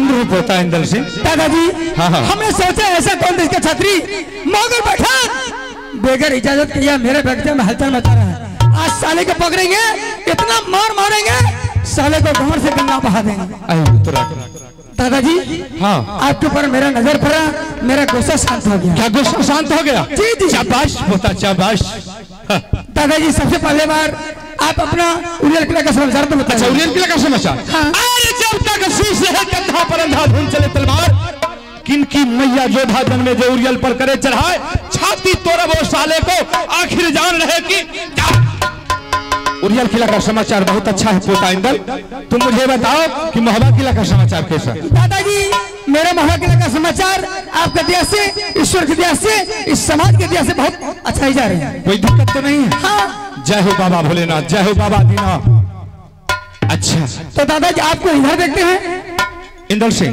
आनंद रूप होता है इंदल सिंह। दादाजी हाँ हाँ। हमने सोचा ऐसा कौन देश का छतरी मगर बैठा बेगर इजाजत किया मेरे बगीचे में हलचल मचा रहा है। आज साले को पकड़ेंगे, इतना मार मारेंगे साले को गांव से गंगा बहा देंगे। दादाजी हाँ आपके ऊपर मेरा नजर पड़ा, मेरा गुस्सा शांत हो गया। क्या गुस्सा शांत हो गया? जी जी शाबाश होता शाबाश। दादाजी सबसे पहले बार आप अपना उरियल किला का समाचार तो बताइए। अच्छा उरियल किला का समाचार। हाँ। अरे जब तक शीश है कंधा पर अंधाधुन चले तलवार, किनकी मैया जोधा जन्मे जो उरियल पर करे चढ़ाए, छाती तोड़ वो साले को आखिर जान रहे कि क्या। उरियल किला का समाचार बहुत अच्छा है पोता इंदल। तुम मुझे बताओ कि महोबा किला का समाचार कैसा? दादाजी मेरा महोबा किला का समाचार आपके दया से, ईश्वर की दया से, इस समाज की दया से बहुत अच्छा ही जा रहे हैं। कोई दिक्कत तो नहीं है? हाँ। जय हो बाबा भोलेनाथ, जय हो बाबा दीना। अच्छा तो दादाजी आपको इधर देखते हैं इंदल सिंह।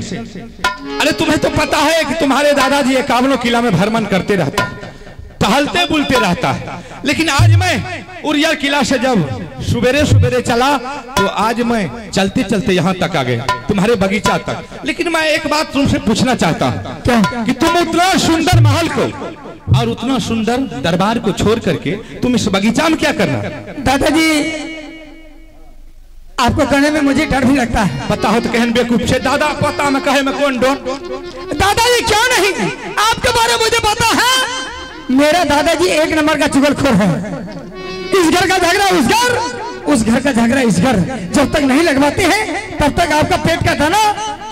अरे तुम्हें तो पता है कि तुम्हारे दादाजी 51 किला में भ्रमण करते रहता है, टहलते बुलते रहता है। लेकिन आज मैं उरियल किला से जब सुबेरे सुबेरे चला तो आज मैं चलते चलते यहाँ तक आ गया, तुम्हारे बगीचा तक। लेकिन मैं एक बात तुमसे पूछना चाहता हूँ कि तुम उतना सुंदर महल को और उतना सुंदर दरबार को छोड़ करके तुम इस बगीचा में क्या करना? दादाजी आपको कहने में मुझे डर भी लगता है। पता हो तो कहन बेवकूफ से दादा पता में कहे में कौन डोन। दादाजी क्यों नहीं, आपके बारे में मुझे पता है। मेरा दादाजी एक नंबर का चुगलखोर है। इस घर का झगड़ा उस घर, उस घर का झगड़ा इस घर। जब तक नहीं लगवाते हैं तब तक आपका पेट का दाना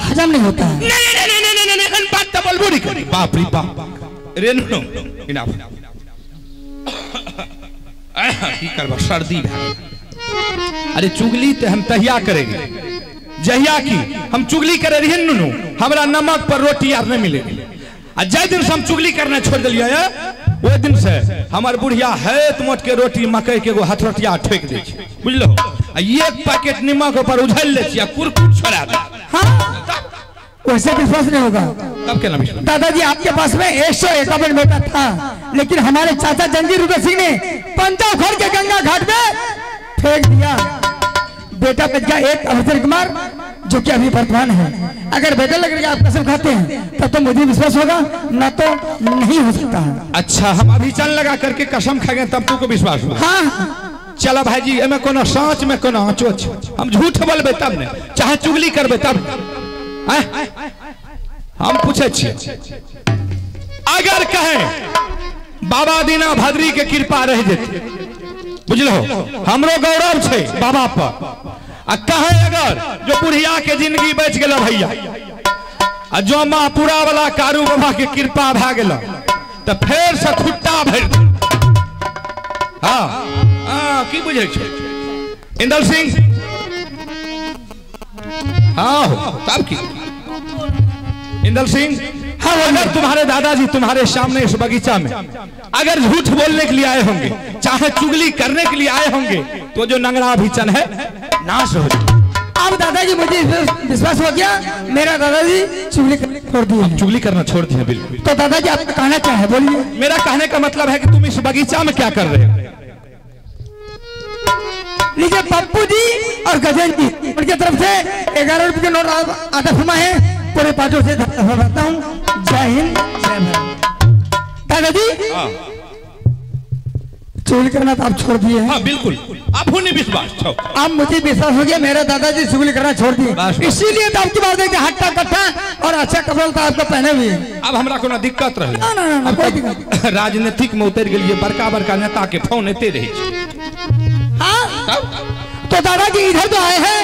हजम नहीं होता है। नहीं बात तो बोलबो नहीं करी। बाप रे बाप रेनु इनाफ की करबा सर्दी भा। अरे चुगली तो हम तहिया करेंगे जहिया की हम चुगली करे रही नुनू, हमरा नमक पर रोटी यार नहीं मिलेगी। जय दिन से हम चुगली करना छोड़ दिलिया है वो दिन से हमार बुढ़िया है तो मोट के रोटी मकई के हथरोटिया ठोक दे, बुझलो। एक पैकेट नमक पर उझल ले कुरकुर छोड़ा दे। हाँ वैसे विश्वास नहीं होगा। तब क्या विश्वास? दादाजी आपके पास में 151 बेटा था, लेकिन हमारे चाचा जंजीर उदय सिंह ने पंचा घर के गंगा घाट में फेंक दिया। बेटा बच गया एक अवसर कुमार जो कि अभी वर्तमान है। अगर बेटा लग रहा है आप कसम खाते हैं तब तो मुझे विश्वास होगा, ना तो नहीं हो सकता है। अच्छा हम अभी चल लगा करके कसम खा गए तब तुमको विश्वास हुआ? हाँ। चलो भाई जी एमे कोनो सांच में कोनो आँचो, हम झूठ बोलबे तब ने, चाहे चुगली करबे तब। हम पूछे अगर कहे बाबा दीना भद्री के कृपा रह जेते, बुझलो हमरो गौरव छे बाबा पर। आ कहे अगर जो बुढ़िया के जिंदगी बच गल भैया, आ जो माँ पूरा वाला कारू बाबा के कृपा भा गल तो फेर से खुट्टा भर। हाँ हाँ की बुझे इंदल सिंह? हाँ तब की इंदल सिंह? हाँ अगर तुम्हारे दादाजी तुम्हारे सामने इस बगीचा में अगर झूठ बोलने के लिए आए होंगे, चाहे चुगली करने के लिए आए होंगे, तो जो नंगड़ा भीचन है नाश हो जाए। अब दादाजी मुझे विश्वास हो गया, मेरा दादाजी चुगली छोड़ दिए। चुगली करना छोड़ दिया बिल्कुल। तो दादाजी आप कहना क्या है बोलिए। मेरा कहने का मतलब है कि तुम इस बगीचा में क्या कर रहे हो? लीजिए पप्पू जी और गजेंद्र जी उनकी तरफ से 11 रुपए के नोट आधा फरमा है, पूरे पार्टियों से धन्यवाद हूँ। जय हिंद जय भारत। दादाजी चुगली करना तो आप छोड़ दिए। हाँ बिल्कुल आप होने विश्वास। अब मुझे विश्वास हो गया मेरा दादाजी चुगली करना छोड़ दिए, इसीलिए तो आपकी बात है कि हट्टा कट्टा और अच्छा कपड़ा तो आपको पहने हुए। अब हमरा कोनो दिक्कत रहे ना ना ना कोई दिक्कत। राजनीतिक में उतर गए बड़का बड़का नेता के फोन एते रहे। हाँ तो दादाजी इधर तो आए हैं।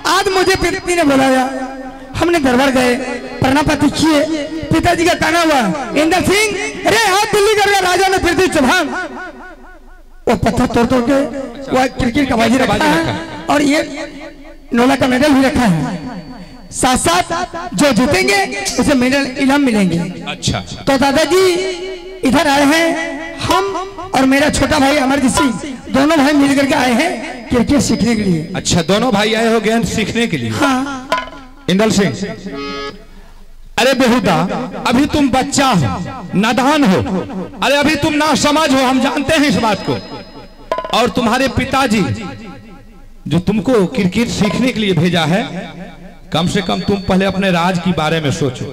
आज मुझे पिताजी ने बुलाया, हमने दरबार गए, प्रणाम पाती किए। पिताजी का कहना हुआ इंदर सिंह अरे हाथ दिल्ली कर गया राजा ने फिर दी चौहान। वो पत्थर तोड़ तोड़ के वो क्रिकेट का बाजी रखा है और ये नोला का मेडल भी रखा है। साथ साथ जो जीतेंगे उसे मेडल इनाम मिलेंगे। अच्छा तो दादाजी इधर आए हैं, हम और मेरा छोटा भाई अमरजीत सिंह दोनों भाई मिलकर के आए हैं क्रिकेट सीखने के लिए। अच्छा दोनों भाई आए हो गेंद सीखने के लिए? हाँ। इंदल सिंह अरे बेहुदा अभी तुम बच्चा हो, नादान हो, अरे अभी तुम ना समझ हो, हम जानते हैं इस बात को। और तुम्हारे पिताजी जो तुमको क्रिकेट सीखने के लिए भेजा है कम से कम तुम पहले अपने राज के बारे में सोचो।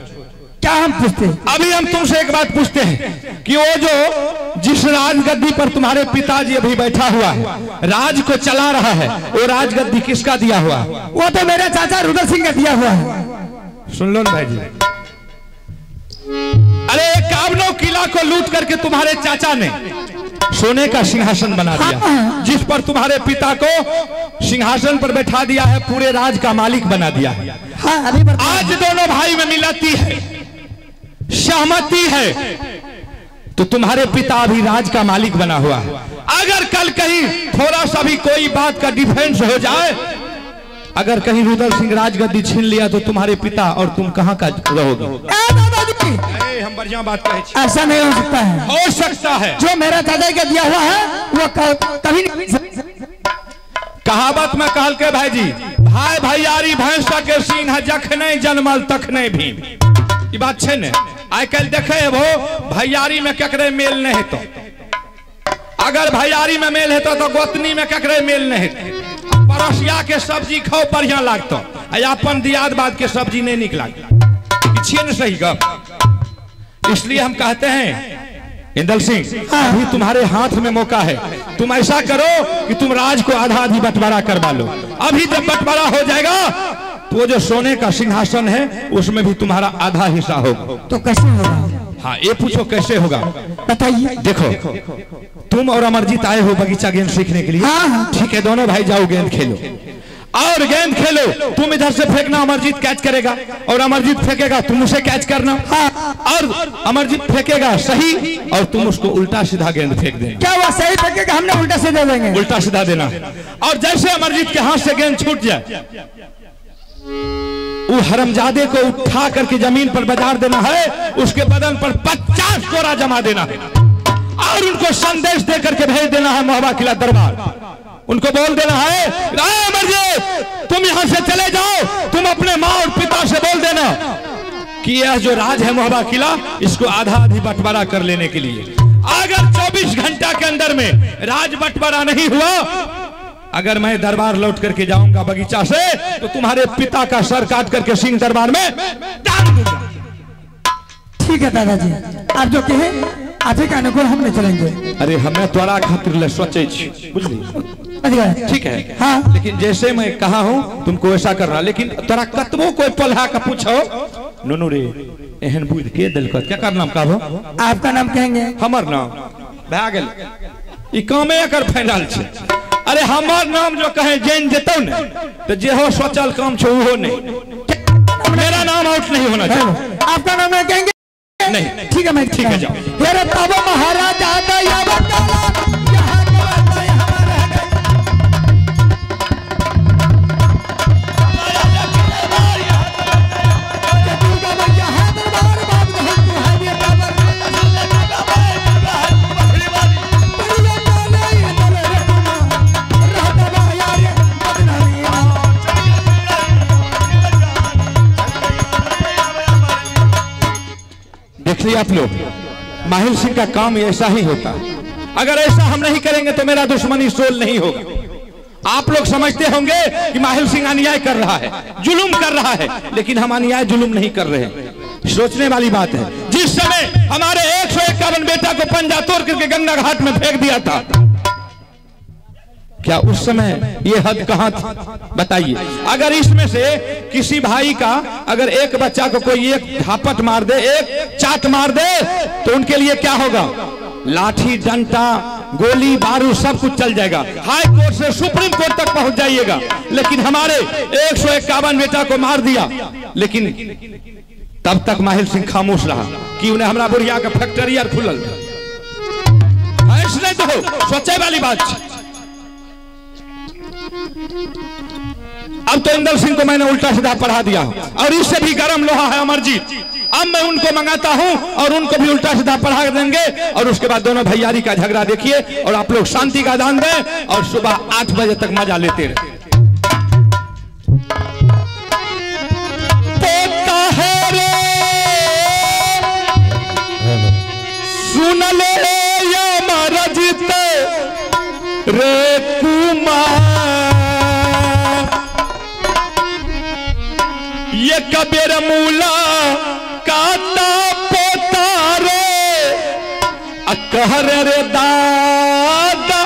क्या हम पूछते? अभी हम तुमसे एक बात पूछते हैं कि वो जो जिस राजगद्दी पर तुम्हारे पिताजी अभी बैठा हुआ है, राज को चला रहा है, वो राजगद्दी किसका दिया हुआ? वो तो मेरे चाचा रुद्र सिंह का दिया हुआ है। सुन लो ना भाई जी, अरे कावनो किला को लूट करके तुम्हारे चाचा ने सोने का सिंहासन बना दिया, जिस पर तुम्हारे पिता को सिंहासन पर बैठा दिया है, पूरे राज का मालिक बना दिया है। आज दोनों भाई में मिलती है, सहमति है, तो तुम्हारे पिता अभी राज का मालिक बना हुआ है। अगर कल कहीं थोड़ा सा भी कोई बात का डिफेंस हो जाए, अगर कहीं रुद्र सिंह राजगद्दी छीन लिया, तो तुम्हारे पिता और तुम कहां का रहोगे? हम बढ़िया बात कहे, ऐसा नहीं हो सकता है। हो सकता है। जो मेरा दादा का दिया हुआ है वो कभी नहीं। कहावत में कहल के भाई जी, भाई भैयारी भैंसा के सिंह जखने जन्मल तखने भी, ये बात छे ने। आई कल देखे वो भैयारी में ककरे मेल नहीं, तो अगर भैयारी में मेल है तो गोतनी में ककरे मेल नहीं। परसिया के सब्जी खाओ बढ़िया लागतो, अपन दियाद बाद के सब्जी नहीं निकला, न सही गप। इसलिए हम कहते हैं इंदल सिंह, अभी तुम्हारे हाथ में मौका है, तुम ऐसा करो कि तुम राज को आधा आधी बंटवारा करवा लो। अभी जब बंटवारा हो जाएगा तो वो जो सोने का सिंहासन है उसमें भी तुम्हारा आधा हिस्सा होगा। तो कैसे होगा? हाँ, ये पूछो कैसे होगा, बताइए। देखो, तुम और अमरजीत आए हो बगीचा गेंद सीखने के लिए। हाँ। ठीक है, दोनों भाई जाओ गेंद खेलो, और गेंद खेलो। तुम इधर से फेंकना, अमरजीत कैच करेगा, और अमरजीत फेंकेगा, तुम उसे कैच करना। और अमरजीत फेंकेगा सही, और तुम उसको उल्टा सीधा गेंद फेंक देना। क्या वो सही फेंकेगा, हमने उल्टा सीधा देंगे? उल्टा सीधा देना। और जैसे अमरजीत के हाथ से गेंद छूट जाए, वो हरमजादे को उठा करके जमीन पर बाजार देना है, उसके बदन पर 50 कोरा जमा देना है, और उनको संदेश दे करके भेज देना है मोहबा किला दरबार। उनको बोल देना है, अमरजीत तुम यहां से चले जाओ, तुम अपने माँ और पिता से बोल देना कि यह जो राज है मोहबा किला, इसको आधा आधी बंटवारा कर लेने के लिए। अगर 24 घंटा के अंदर में राज बंटवारा नहीं हुआ, अगर मैं दरबार लौट करके जाऊंगा बगीचा से, तो तुम्हारे पिता का सर काट करके सिंह दरबार में डाल दूंगा। ठीक है दादाजी, आप जो कहे आप ही का अनुकूल हमने चलेंगे। अरे हमें तोरा खातिर ले सोचे छी, बुझली? ठीक है। हाँ। लेकिन जैसे मैं कहा हूँ तुमको ऐसा करना, लेकिन तोरा कतबो कोई पलहा का पूछो, नोनू रे एहन बुझ के दिलकत क्या कर नाम कहबो? आपका नाम कहेंगे? हमर नाम भए गेल, ई कामे एकर फाइनल छे। अरे हमार नाम जो कहे जैन जेतौ ने, तो जे हो सोचल काम छो वो नहीं, मेरा नाम आउट नहीं होना चाहिए। आपका नाम कहेंगे? नहीं। ठीक है, मैं ठीक है, जाओ। मेरे बाबा महाराजा देखिए आप लोग, माहिर सिंह का काम ऐसा ही होता। अगर ऐसा हम नहीं करेंगे तो मेरा दुश्मनी सोल नहीं होगा। आप लोग समझते होंगे कि माहिर सिंह अन्याय कर रहा है, जुलुम कर रहा है, लेकिन हम अन्याय जुलुम नहीं कर रहे हैं। सोचने वाली बात है, जिस समय हमारे 151 बेटा को पंजा तोड़ करके गंगा घाट में फेंक दिया था, क्या उस समय ये हद कहां थी? बताइए। अगर इसमें से किसी भाई का अगर एक बच्चा को कोई एक झापट मार दे, एक चाट मार दे, तो उनके लिए क्या होगा? लाठी डंडा गोली बारूद सब कुछ चल जाएगा, हाई कोर्ट से सुप्रीम कोर्ट तक पहुंच जाइएगा। लेकिन हमारे 151 बेटा को मार दिया, लेकिन तब तक माहिर सिंह खामोश रहा कि उन्हें हमारा बुढ़िया का फैक्ट्री यार खुलल। ऐसे तो सोचे वाली बात। अब तो इंदल सिंह को मैंने उल्टा सीधा पढ़ा दिया, और इससे भी गर्म लोहा है अमरजीत। अब मैं उनको मंगाता हूं और उनको भी उल्टा सीधा पढ़ा देंगे, और उसके बाद दोनों भैयारी का झगड़ा देखिए, और आप लोग शांति का दान दें और सुबह 8 बजे तक मजा लेते रहे। सुन ले अमरजीत रे कुमार, बेर मूला काता पोतारे कहर रे दादा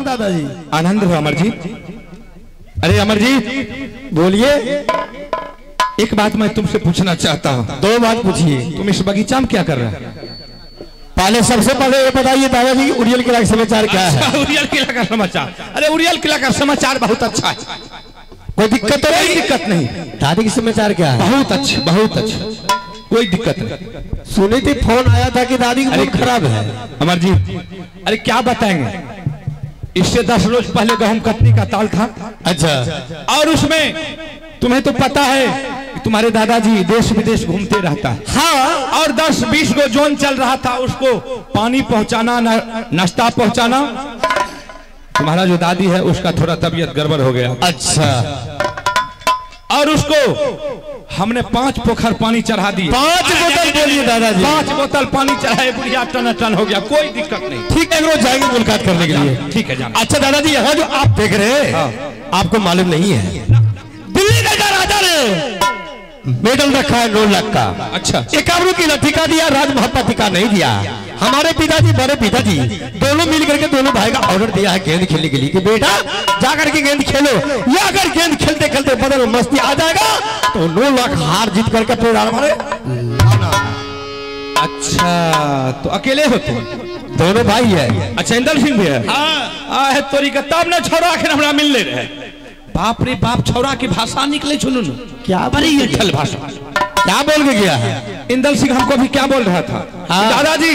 दादाजी। आनंद हो अमरजीत। अरे अमरजीत बोलिए। एक बात मैं तुमसे पूछना चाहता हूँ। दो बात पूछिए। तुम इस बगीचा में क्या कर रहे हो? पहले सबसे पहले ये बताइए दादाजी उड़ियल किला का समाचार क्या है? उड़ियल किला का समाचार? अरे उड़ियल किला का समाचार बहुत अच्छा है, कोई दिक्कत तो नहीं? दिक्कत नहीं। दादी की समाचार क्या है? बहुत अच्छे, बहुत अच्छे, कोई दिक्कत नहीं। सुनी थी फोन आया था कि दादी की मूड खराब है। अमरजीत अरे क्या बताएंगे, इससे 10 रोज पहले गेहूं कटनी का ताल था। अच्छा। और उसमें तुम्हें तो पता है कि तुम्हारे दादाजी देश विदेश घूमते रहता है। हाँ। और 10-20 गो जोन चल रहा था, उसको पानी पहुंचाना, नाश्ता पहुंचाना। तुम्हारा जो दादी है उसका थोड़ा तबीयत गड़बड़ हो गया। अच्छा। और उसको हमने 5 पोखर पानी चढ़ा दिए। 5 बोतल बोलिए दादाजी। 5 बोतल पानी चढ़ाए, बुढ़िया टन हो गया, कोई दिक्कत नहीं। ठीक है, रोज जाएंगे मुलाकात करने के लिए। ठीक है जाना। अच्छा दादाजी, यहाँ जो आप देख रहे हैं आपको मालूम नहीं है, दिल्ली का राजा ने मेडल रखा है 9 लाख का। अच्छा। 51 की लठी का दिया, राज महापति का नहीं दिया। हमारे पिताजी, बड़े पिताजी दोनों मिल करके दोनों भाई का ऑर्डर दिया है गेंद खेलने के लिए कि बेटा जाकर के गेंद खेलो, या अगर गेंद खेलते खेलते बदल में मस्ती आ जाएगा तो 9 लाख हार जीत करके फिर हमारे। अच्छा, तो अकेले हो तुम? दोनों भाई है। अच्छा, इंदर सिंह भी है? हाँ है तोरी का। तब ने छोरा आखिर हमरा मिलने रहे। बाप रे बाप, छोरा की भाषा निकले सुनो न, क्या बड़ी अठल भाषा। क्या बोल के गया है इंदर सिंह? हमको भी क्या बोल रहा था? हाँ। दादाजी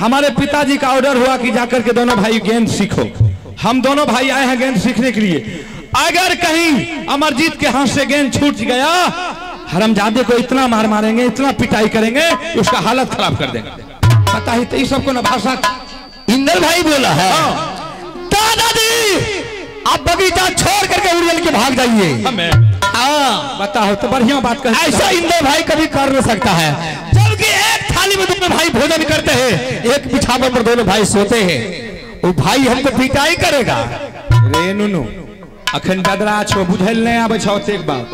हमारे पिताजी का ऑर्डर हुआ कि जाकर के दोनों भाई गेंद सीखो। हम दोनों भाई आए हैं गेंद सीखने के लिए। अगर कहीं अमरजीत के हाथ से गेंद छूट गया, हरामजादे को इतना मार मारेंगे, इतना पिटाई करेंगे, उसका हालत खराब कर देंगे। पता ही तो ये सबको ना भाषा। इंदर भाई बोला है। दादाजी आप बगीचा छोड़ करके उड़ियल के भाग जाइए। हमें बताओ तो बढ़िया बात कर। ऐसा इंदर भाई कभी कर नहीं सकता है, जबकि एक थाली में दोनों भाई भोजन करते हैं, एक बिछावन पर दोनों भाई सोते हैं। वो भाई हमको पिटाई करेगा। रे नुनु अखन गदरा छो, बुझल नहीं आवे छो। एक बात,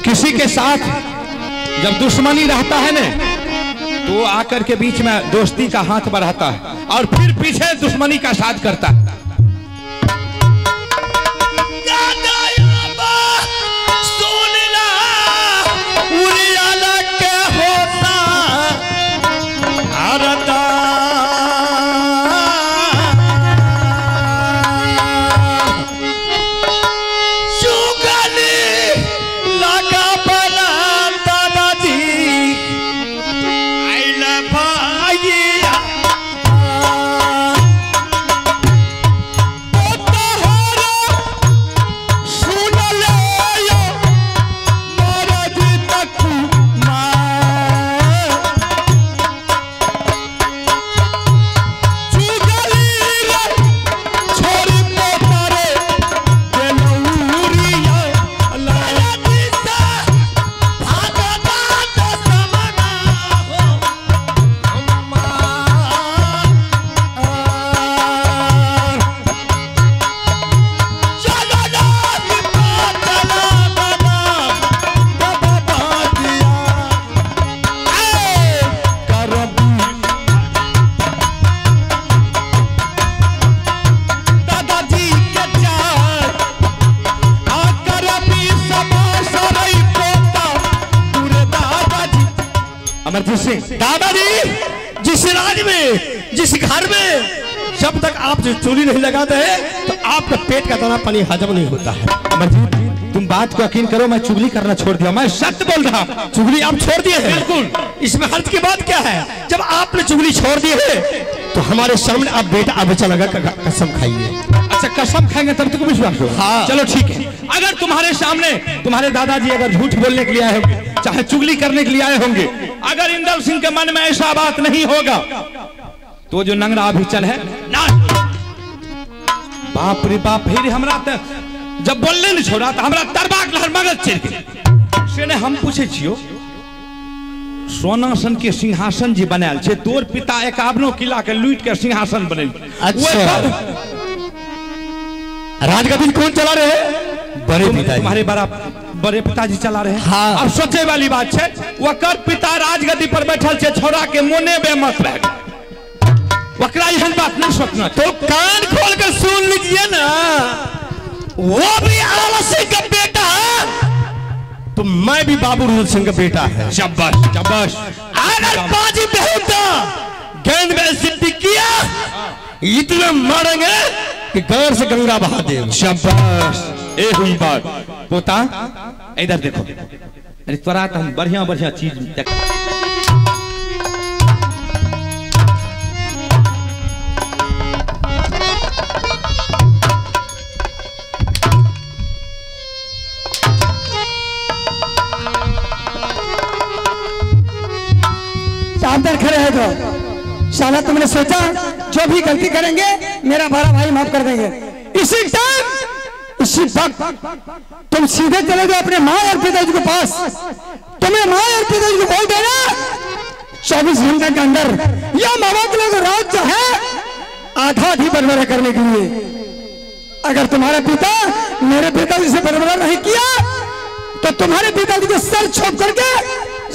किसी के साथ जब दुश्मनी रहता है ना, तो आकर के बीच में दोस्ती का हाथ बढ़ाता है और फिर पीछे दुश्मनी का साथ करता है। अमरजीत सिंह, दादाजी जिस राज में, जिस घर में जब तक आप जो चूली नहीं लगाते हैं तो आपका पेट का दाना पानी हजम नहीं होता है। अमरजीत तुम बात को यकीन करो, मैं चुगली करना छोड़ दिया, मैं सत्य बोल रहा। चुगली आप छोड़ दिए हैं? बिल्कुल। इसमें हर्ज की बात क्या है? जब आपने चुगली छोड़ दी है तो हमारे सामने आप बेटा अब बच्चा लगा कसम खाइए। अच्छा कसम खाएंगे तब तुमको विश्वास हो? हाँ। चलो ठीक है, अगर तुम्हारे सामने तुम्हारे दादाजी अगर झूठ बोलने के लिए आए होंगे, चाहे चुगली करने के लिए आए होंगे, अगर इंदल सिंह के मन में ऐसा बात नहीं होगा तो जो नंगरा अभी चल है ना, बाप रे बाप, फिर हमरा जब बोलने नहीं छोड़ा तो हमरा तरबाक लहर मगज चढ़ गई। से ने हम पूछे छियो, सोनासन के सिंहासन जी बनायल छे, तोर पिता 51 किला के लूट के सिंहासन बने। अच्छा, राजगद्दी कौन चला रहे हैं? बड़े पिताजी। तुम्हारे बड़े पिताजी चला रहे हैं। हाँ। अब सोचे वाली बात है, वकर पिता राजगद्दी पर बैठल छे, छोरा के मोने बेमत रह गए, वकरा यह बात नहीं सोचना। तो कान खोल कर सुन लीजिए ना, वो भी आला सिंह का बेटा है तो मैं भी बाबू रुद्र सिंह का बेटा है। शाबाश शाबाश। अगर बाजी बेहुदा गेंद में सिद्धि किया इतना मारेंगे कि गौर से गंगा बहा दे। शाबाश, ये हुई बात। पोता इधर देखो, अरे त्वरा हम बढ़िया बढ़िया चीज देख। सावधान खड़े है तो शाला तुमने सोचा जो भी गलती करेंगे मेरा बड़ा भाई माफ कर देंगे। इसी टाइम इसी वक्त तुम सीधे चले जाओ अपने माँ और पिताजी के पास। तुम्हें माँ और पिताजी को बोल देना 24 घंटे के अंदर यह मवाकला का राज जो है आधा आधी बरबरा करने के लिए। अगर तुम्हारे पिता मेरे पिताजी से बरबरा नहीं किया तो तुम्हारे पिताजी को सर छोप करके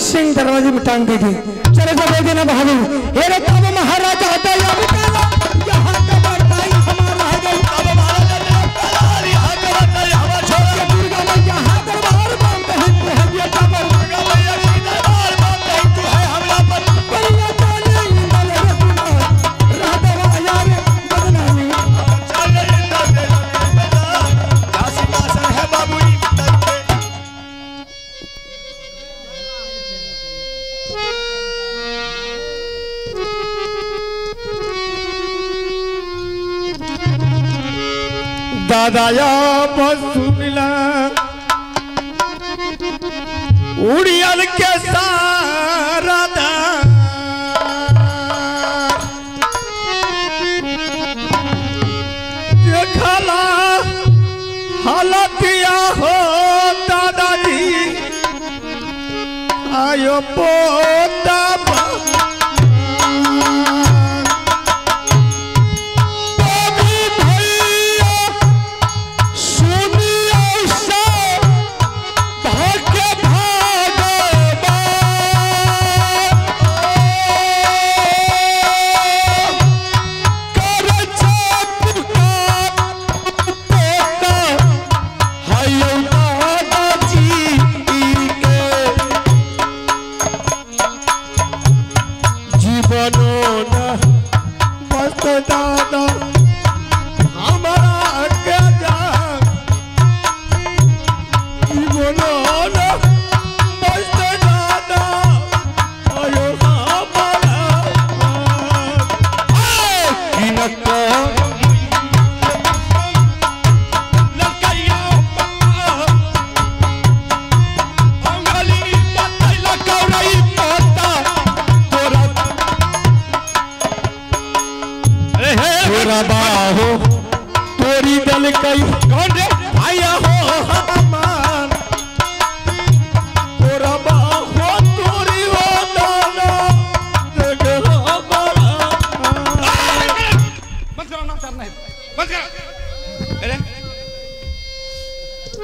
सिंह दरवाजे में टांग देगी। चले तो बोल देना बहादुर, हे रे तब महाराजा होता या बेटा यहाँ का बड़ाई हमारा है गई, तब महाराजा यहाँ का बड़ाई हमारा छोड़ के दुर्गा मैया यहाँ दरबार बांधते हैं तू है ये तब दुर्गा मैया की दरबार बांधते हैं तू है हमला पर परिया जाने इंदल रतुना राधवा यार बदनामी चले इंदल बेटा काशी दासन है बाबू दादाया बसुमिला उड़ियल के सारा देखला हालतिया हो दादाजी आयो पोता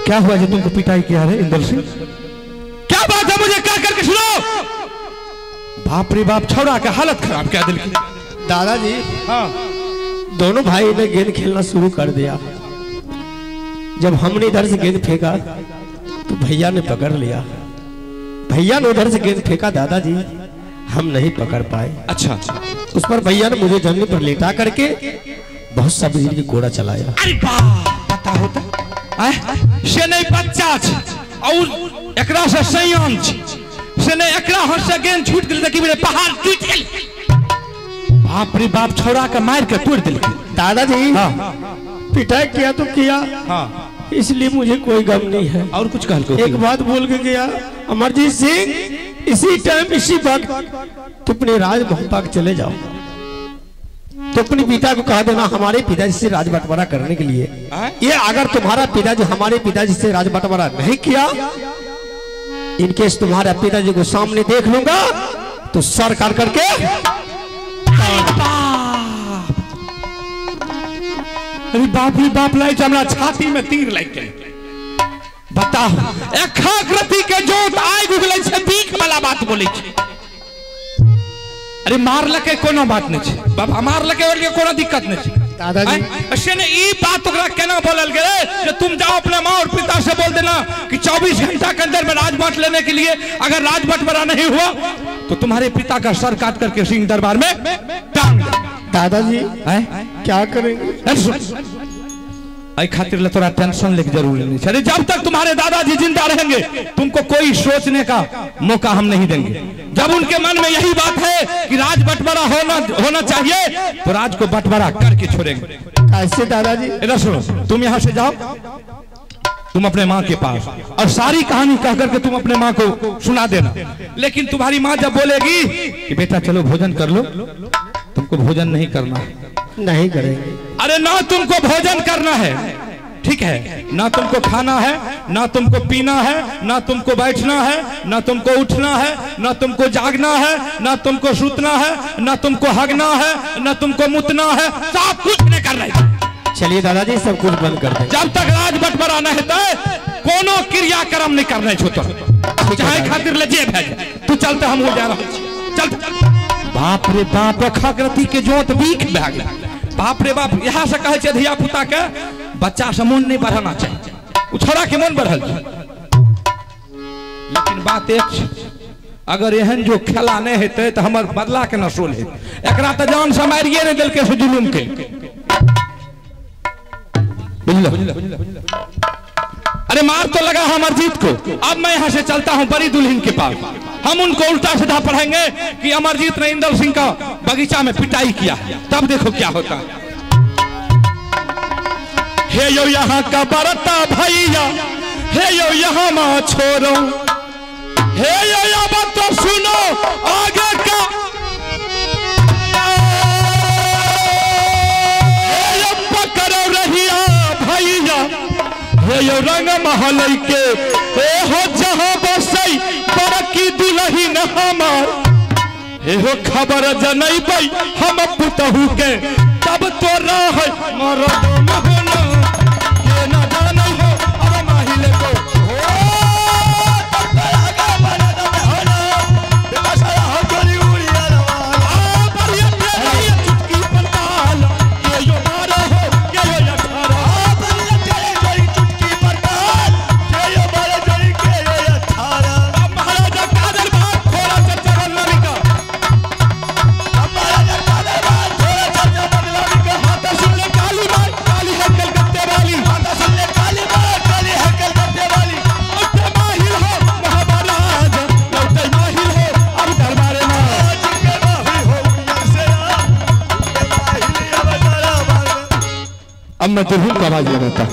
क्या हुआ जो तुमको पिटाई किया है इंदल सिंह? क्या बात है, मुझे क्या करके सुनाओ। बाप रे बाप, छोड़ा के हालत खराब क्या दिल की। दादाजी हाँ, दोनों भाई ने गेंद खेलना शुरू कर दिया। जब हमने इधर से गेंद फेंका तो भैया ने पकड़ लिया। भैया ने उधर से गेंद फेंका दादाजी, हम नहीं पकड़ पाए। अच्छा उस पर भैया ने मुझे जमीन पर लेटा करके बहुत सब्जी की घोड़ा चलाया। अरे पता होता से नहीं बच्चा और एकरा से संयम से नहीं एकरा हाथ से गेंद छूट गई देखी मेरे पहाड़ टूट गई। बाप रे बाप छोड़ा के मार के तोड़ दिल। दादाजी हाँ पिटाई किया तो किया, हाँ इसलिए मुझे कोई गम नहीं है। और कुछ कहल को एक बात बोल के गया अमरजीत सिंह, इसी टाइम इसी वक्त तुम अपने राजमहल तक चले जाओ, तो अपने पिता को कह देना हमारे पिताजी से राज बंटवारा करने के लिए। ये अगर तुम्हारा पिताजी हमारे पिताजी से राज बंटवारा नहीं किया, इनकेस तुम्हारे पिताजी को सामने देख लूंगा तो सर काट करके। अरे बाप रे बाप लाई हमरा छाती में तीर लग गए। बताओ एकाकृति के जोत आइ गुगलै छै बीख वाला बात बोलै छै। अरे मार लके कोनो बात नहीं छै बाबा, मार लके और कोनो दिक्कत नहीं छै दादाजी। ऐसे ने ई बात ओकरा केना बोलल गेलै कि तुम जाओ अपने माँ और पिता से बोल देना कि 24 घंटा के अंदर में राज बांट लेने के लिए, अगर राज बंटवारा नहीं हुआ तो तुम्हारे पिता का सर काट करके सिंह दरबार में टांग दे। दादाजी क्या करेंगे? आई खातिर ले थोड़ा टेंशन लेके जरूर लेनी चाहिए। जब तक तुम्हारे दादाजी जिंदा रहेंगे तुमको कोई सोचने का मौका हम नहीं देंगे। जब उनके मन में यही बात है कि राज बंटवारा होना चाहिए तो राज को बंटवारा करके छोड़ेंगे। कैसे दादाजी? इधर सुनो, तुम यहाँ से जाओ, तुम अपने माँ के पास और सारी कहानी कह करके तुम अपने माँ को सुना देना। लेकिन तुम्हारी माँ जब बोलेगी कि बेटा चलो भोजन कर लो, तुमको भोजन नहीं करना है। नहीं करेंगे। अरे ना तुमको भोजन करना है, ठीक है, ना तुमको खाना है, ना तुमको पीना है, ना तुमको बैठना है, ना तुमको उठना है, ना तुमको जागना है, ना तुमको सूतना है, ना तुमको हगना है, ना तुमको मुतना है, सब कुछ नहीं कर रहे। चलिए दादाजी सब कुछ बंद कर दें। जब तक राज बंटवारा नहीं होता कोनो क्रियाक्रम नहीं करना छोटा, चाहे खातिर ले जेब है तू चलते हम हो जा रहा चल। बाप रे बाप एकाकृति के जोत बीख भए गेल। बाप रे बाप यहाँ से कहे धिया पुता के बच्चा से मन नहीं बढ़ाना चाहिए, छोड़ा के मन बढ़ल। लेकिन बात एक अगर एहन जो खेला नहीं हेते तो हमर बदला के नसूल है। एकरा तो जान से मारिए नहीं दिल के जुलूम के, बुझल? अरे मार तो लगा है अमरजीत को। अब मैं यहाँ से चलता हूँ बड़ी दुल्हन के पास, हम उनको उल्टा सीधा पढ़ाएंगे कि अमरजीत ने इंदल सिंह का बगीचा में पिटाई किया, तब देखो क्या होता है। हे यो यहाँ का बरता भैया, हे यो यहाँ माँ छोरो, हे यो अब तो सुनो आगे का, हे यो पकड़ो रहिया भैया, हे यो रंग महल के, हे हो जहाँ बसई बड़की दुल्हन हमार, हे हो खबर जनैबै हम पुतहु के, तब तो रह मरद महना के न जानै हो अब माहिले को अब मैं दुल्हन का आवाज लगाता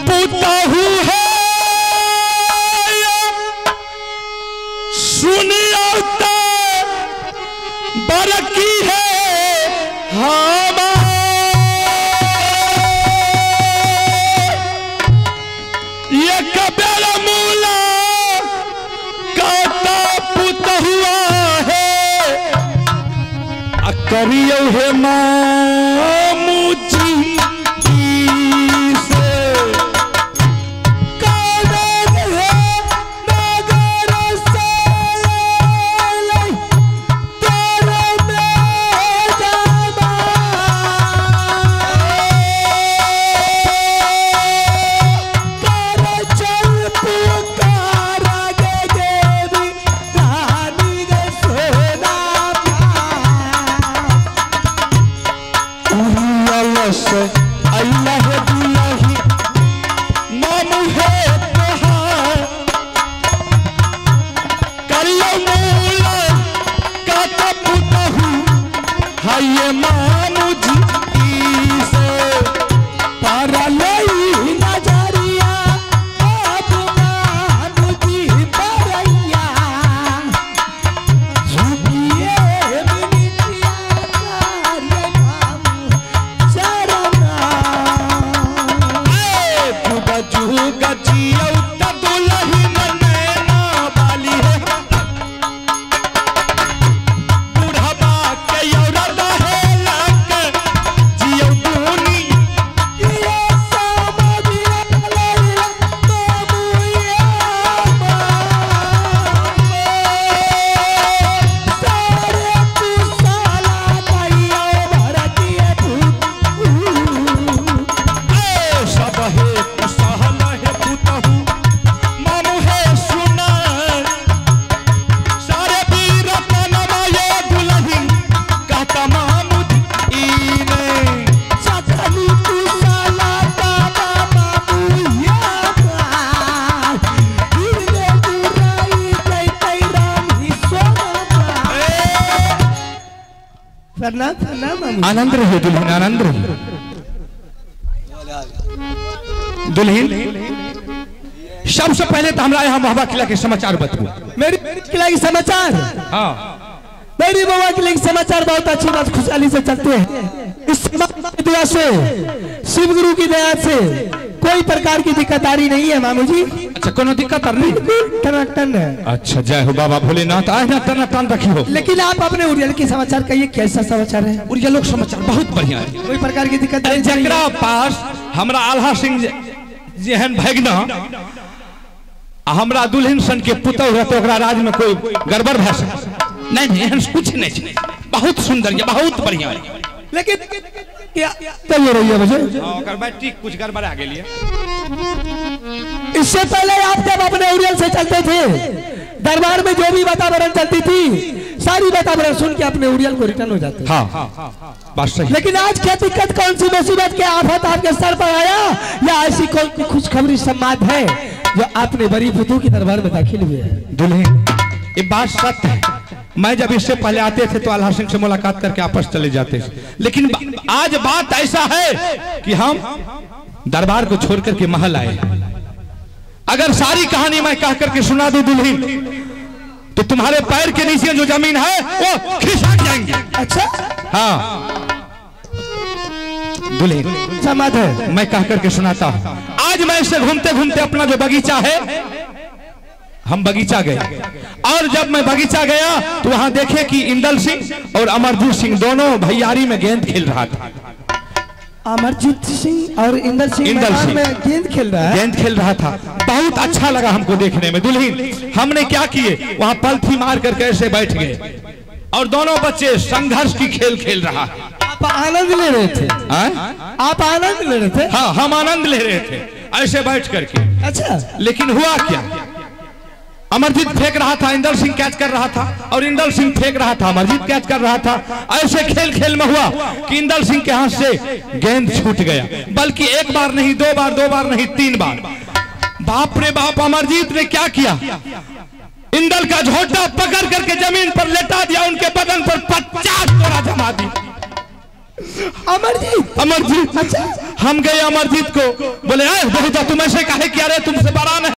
पुतहु है सुनियो तो बरकी है ये कबेर मूला काता पुतहुआ है करियो है मामूजी बरस अल्लाह दुलही मामू है तोहार कल्लो मूला का तपुतहू हाय मामू जी से पारा लई नजरिया अब मामू जी परैया झुकिए बिनितिया कार्य मामू चरना ए जुगा जुगा जियो त दुलही नैना बाली है बुढ़ाबा के औरत है लक जियो दूनी ये समझिया लैला मामूया सारे तू साला दैया भरतिए ए सब है कुशल है पुतहू मामू है सुना सारे वीर तनवा ये दुलही कहता मामू इने चकली तू साला बाबा मामूया इने बुराई कैतै राम ही सोना प्रणाम प्रणाम मामू आनंद रहे दुल्हन आनंद रहे दुल्हन सबसे पहले तो हमारा यहाँ मोहब्बत किला के समाचार बताओ मेरी किला की समाचार हाँ मेरी बाबा किला की समाचार बहुत अच्छी बात खुशहाली से चलते हैं इस समाचार की दुआ से शिव गुरु की दया से कोई प्रकार की दिक्कत आ रही नहीं है मामू जी अच्छा कोनो दिक्कत नहीं टनाटन है अच्छा जय हो बाबा भोलेनाथ आज ना टन टन रखी हो लेकिन आप अपने उड़ियल के समाचार कहिए कैसा समाचार है और ये लोग समाचार बहुत बढ़िया है कोई प्रकार की दिक्कत अरे नहीं चल रही जकरा है। पास हमरा आल्हा सिंह जेहन भगना आ हमरा दुल्हन सन के पुतौ रहते ओकरा राज में कोई गड़बड़ भए सके नहीं एहन कुछ नहीं छै बहुत सुंदर ये बहुत बढ़िया है लेकिन क्या तब हो रही है मुझे ओकर बैटरी कुछ गड़बड़ा गेलिए इससे पहले आप जब अपने उड़ियल से चलते थे दरबार में जो भी वातावरण चलती थी सारी वातावरण सुन के अपने उड़ियल को रिटर्न हो जाते हाँ बात सही लेकिन आज क्या दिक्कत कौन सी मुसीबत के आफत आपके सर पर आया या ऐसी कोई खुशखबरी संवाद है जो आपने बड़ी बुद्धू की दरबार में दाखिल हुए हैं दुल्हन ये बात सत्य है मैं जब इससे पहले आते थे तो आल्हा सिंह से मुलाकात करके आपस चले जाते थे लेकिन आज बात ऐसा है कि हम दरबार को छोड़ करके महल आए अगर सारी कहानी मैं कह करके सुना दूं दुल्हन तो तुम्हारे पैर के नीचे जो जमीन है वो खिसक जाएंगे अच्छा हाँ दुल्हन समाध है मैं कह करके सुनाता हूं आज मैं इससे घूमते घूमते अपना जो बगीचा है हम बगीचा गए और जब मैं बगीचा गया तो वहां देखे कि इंदल सिंह और अमरजीत सिंह दोनों भैयारी में गेंद खेल रहा था अमरजीत सिंह और इंदर सिंह इंदर मैदान सिंह। में गेंद खेल रहा है गेंद खेल रहा था बहुत अच्छा लगा हमको देखने में दुल्हन हमने क्या किए वहां पलथी मार कर कैसे बैठ गए और दोनों बच्चे संघर्ष की खेल खेल रहा है आप आनंद ले रहे थे आप आनंद ले रहे थे हाँ हम आनंद ले रहे थे ऐसे बैठ करके अच्छा लेकिन हुआ क्या अमरजीत फेंक रहा था इंदर सिंह कैच कर रहा था और इंदर सिंह फेंक रहा था अमरजीत कैच कर रहा था ऐसे खेल खेल में हुआ कि इंदर सिंह के हाथ से गेंद छूट गया बल्कि एक बार नहीं दो बार नहीं 3 बार बाप रे बाप अमरजीत ने क्या किया इंदल का झोटा पकड़ करके जमीन पर लेटा दिया उनके बदन पर 50 तोड़ा जमा दी अमरजीत अच्छा हम गए अमरजीत को बोले बहुत तुम ऐसे काहे किया रे तुमसे बड़ा नहीं